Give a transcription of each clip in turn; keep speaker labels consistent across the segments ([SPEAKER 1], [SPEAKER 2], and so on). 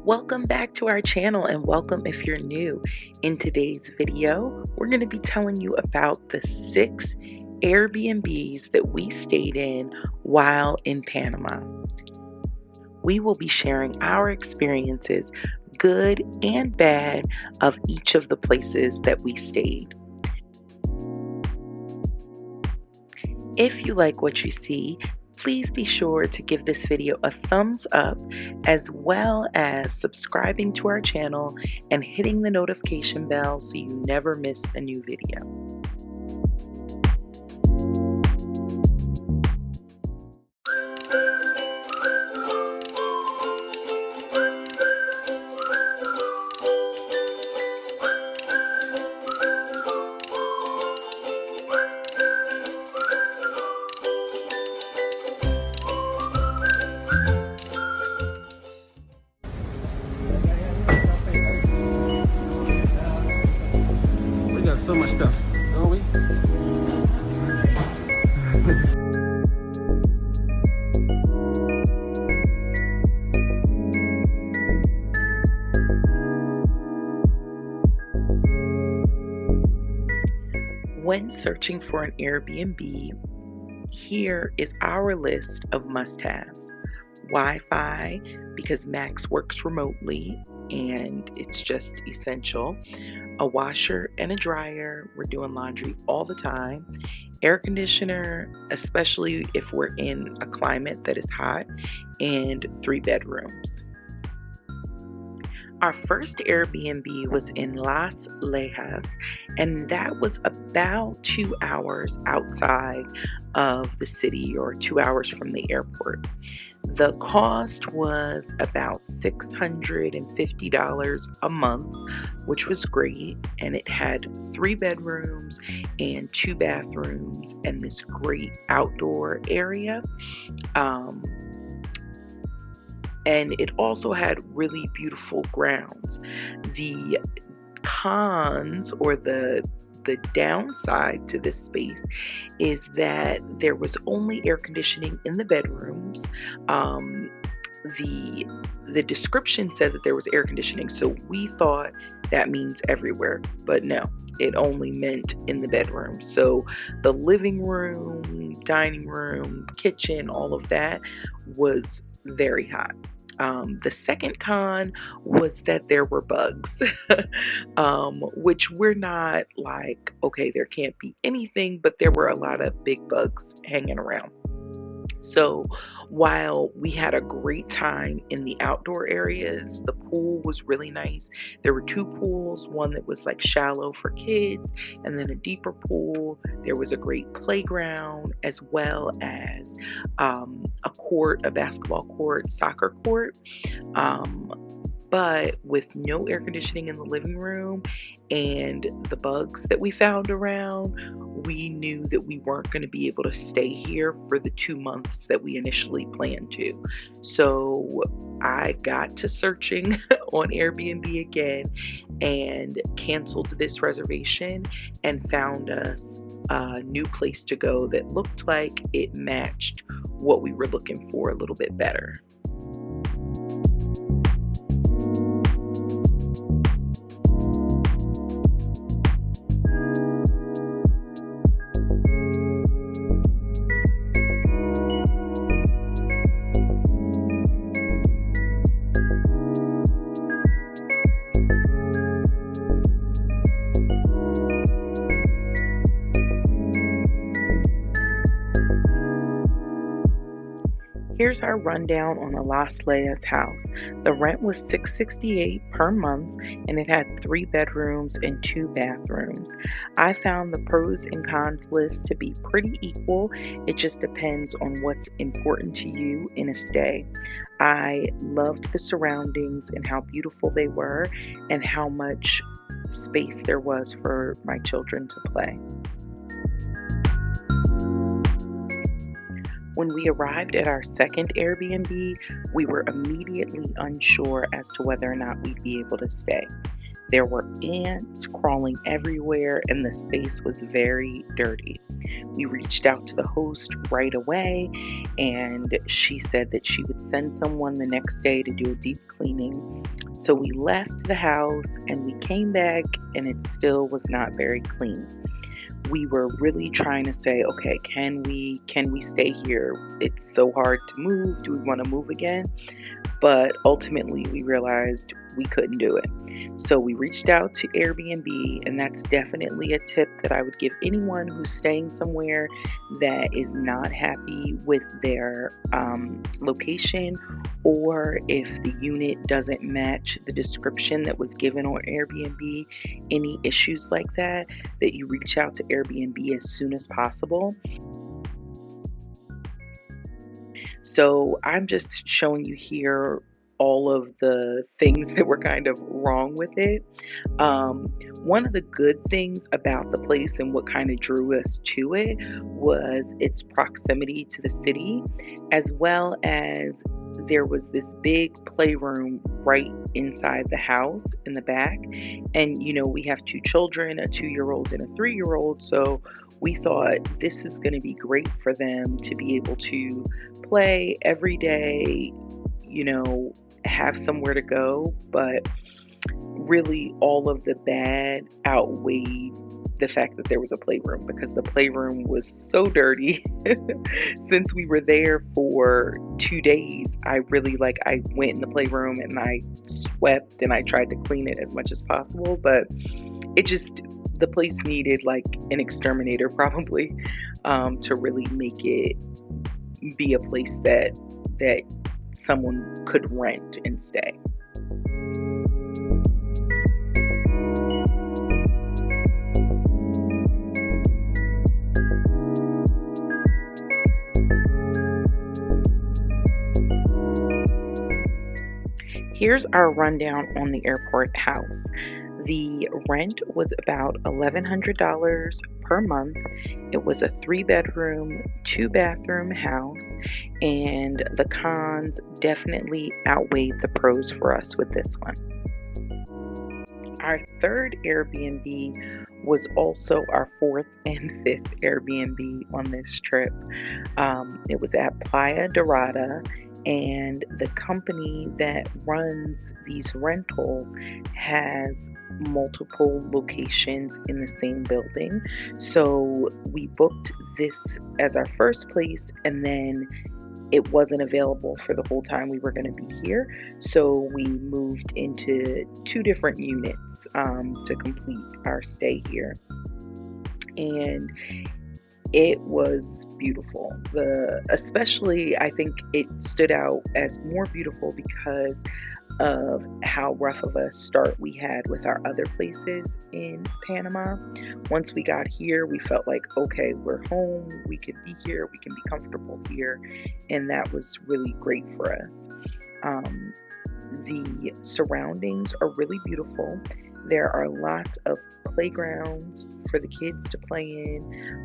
[SPEAKER 1] Welcome back to our channel and welcome if you're new. In today's video, we're going to be telling you about the 6 Airbnbs that we stayed in while in Panama. We will be sharing our experiences, good and bad, of each of the places that we stayed. If you like what you see, please be sure to give this video a thumbs up, as well as subscribing to our channel and hitting the notification bell so you never miss a new video.
[SPEAKER 2] We got so much stuff, don't we?
[SPEAKER 1] When searching for an Airbnb, here is our list of must-haves. Wi-Fi, because Max works remotely and it's just essential. A washer and a dryer. We're doing laundry all the time. Air conditioner, especially if we're in a climate that is hot, and 3 bedrooms. Our first Airbnb was in Las Lejas, and that was about 2 hours outside of the city, or 2 hours from the airport. The cost was about $650 a month, which was great, and it had 3 bedrooms and 2 bathrooms and this great outdoor area. And it also had really beautiful grounds. The cons, or the downside to this space, is that there was only air conditioning in the bedrooms. The description said that there was air conditioning, so we thought that means everywhere, but no, it only meant in the bedroom. So the living room, dining room, kitchen, all of that was very hot. The second con was that there were bugs, which we're not like, okay, there can't be anything, but there were a lot of big bugs hanging around. So while we had a great time in the outdoor areas, the pool was really nice. There were 2 pools, one that was like shallow for kids, and then a deeper pool. There was a great playground, as well as a basketball court, soccer court. But with no air conditioning in the living room and the bugs that we found around, we knew that we weren't going to be able to stay here for the 2 months that we initially planned to. So I got to searching on Airbnb again and canceled this reservation and found us a new place to go that looked like it matched what we were looking for a little bit better. Here's our rundown on the Las Lejas house. The rent was $668 per month, and it had 3 bedrooms and 2 bathrooms. I found the pros and cons list to be pretty equal. It just depends on what's important to you in a stay. I loved the surroundings and how beautiful they were, and how much space there was for my children to play. When we arrived at our second Airbnb, we were immediately unsure as to whether or not we'd be able to stay. There were ants crawling everywhere and the space was very dirty. We reached out to the host right away, and she said that she would send someone the next day to do a deep cleaning. So we left the house and we came back, and it still was not very clean. We were really trying to say, okay, can we stay here? It's so hard to move. Do we want to move again? But ultimately we realized we couldn't do it. So we reached out to Airbnb, and that's definitely a tip that I would give anyone who's staying somewhere that is not happy with their location, or if the unit doesn't match the description that was given on Airbnb, any issues like that, that you reach out to Airbnb as soon as possible. So I'm just showing you here all of the things that were kind of wrong with it. Um, One of the good things about the place and what kind of drew us to it was its proximity to the city, as well as there was this big playroom right inside the house in the back. And, we have two children, a 2-year old and a 3-year old. So we thought this is going to be great for them to be able to play every day, you know, have somewhere to go. But really, all of the bad outweighed the fact that there was a playroom, because the playroom was so dirty. Since we were there for 2 days, I went in the playroom and I swept and I tried to clean it as much as possible, but it just, the place needed like an exterminator probably, to really make it be a place that someone could rent and stay. Here's our rundown on the airport house. The rent was about $1,100 per month. It was a 3-bedroom, 2-bathroom house, and the cons definitely outweighed the pros for us with this one. Our third Airbnb was also our fourth and fifth Airbnb on this trip. It was at Playa Dorada, and the company that runs these rentals has multiple locations in the same building. So we booked this as our first place, and then it wasn't available for the whole time we were going to be here. So we moved into 2 different units to complete our stay here. And it was beautiful. Especially, I think it stood out as more beautiful because of how rough of a start we had with our other places in Panama. Once we got here, we felt like, okay, we're home, we can be here, we can be comfortable here, and that was really great for us. The surroundings are really beautiful. There are lots of playgrounds for the kids to play in,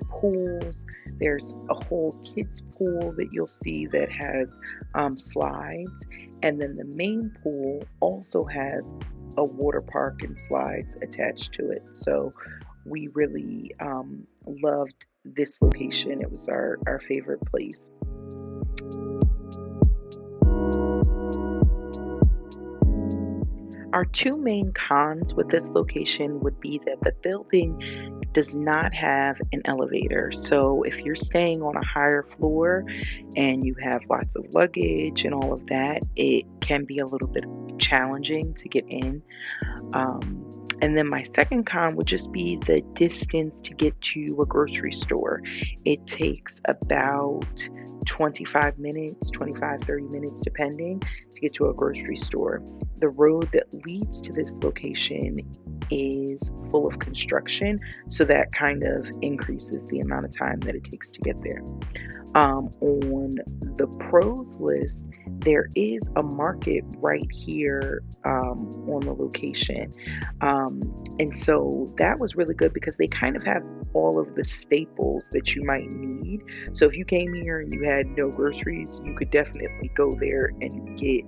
[SPEAKER 1] pools. There's a whole kids pool that you'll see that has slides, and then the main pool also has a water park and slides attached to it. So we really loved this location. It was our favorite place. Our 2 main cons with this location would be that the building does not have an elevator. So if you're staying on a higher floor and you have lots of luggage and all of that, it can be a little bit challenging to get in. And then my second con would just be the distance to get to a grocery store. It takes about 25 minutes, 25, 30 minutes, depending, to get to a grocery store. The road that leads to this location is full of construction, so that kind of increases the amount of time that it takes to get there. On the pros list, there is a market right here on the location. And so that was really good because they kind of have all of the staples that you might need. So if you came here and you had no groceries, you could definitely go there and get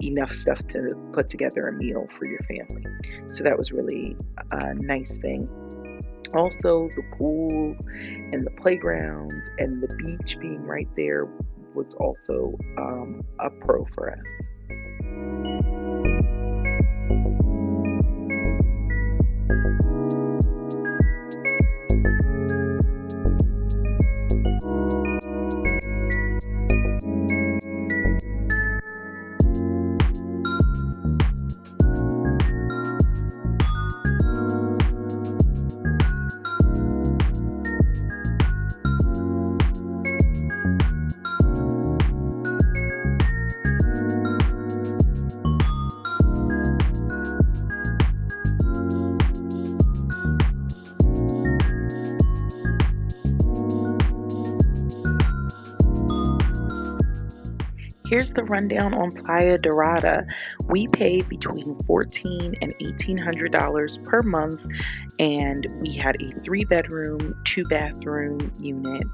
[SPEAKER 1] enough stuff to put together a meal for your family. So that was really a nice thing. Also, the pools and the playgrounds and the beach being right there was also a pro for us. Here's the rundown on Playa Dorada. We paid between $1,400 and $1,800 per month, and we had a 3-bedroom, 2-bathroom unit.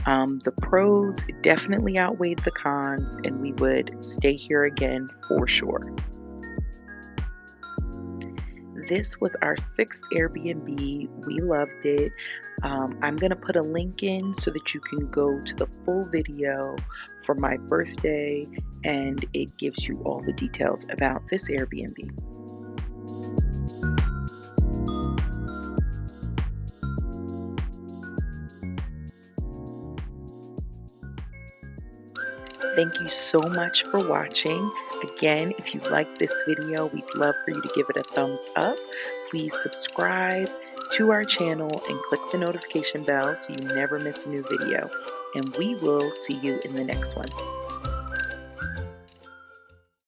[SPEAKER 1] The pros definitely outweighed the cons, and we would stay here again for sure. This was our 6th Airbnb. We loved it. I'm going to put a link in so that you can go to the full video for my birthday, and it gives you all the details about this Airbnb. Thank you so much for watching. Again, if you like this video, we'd love for you to give it a thumbs up. Please subscribe to our channel and click the notification bell so you never miss a new video. And we will see you in the next one.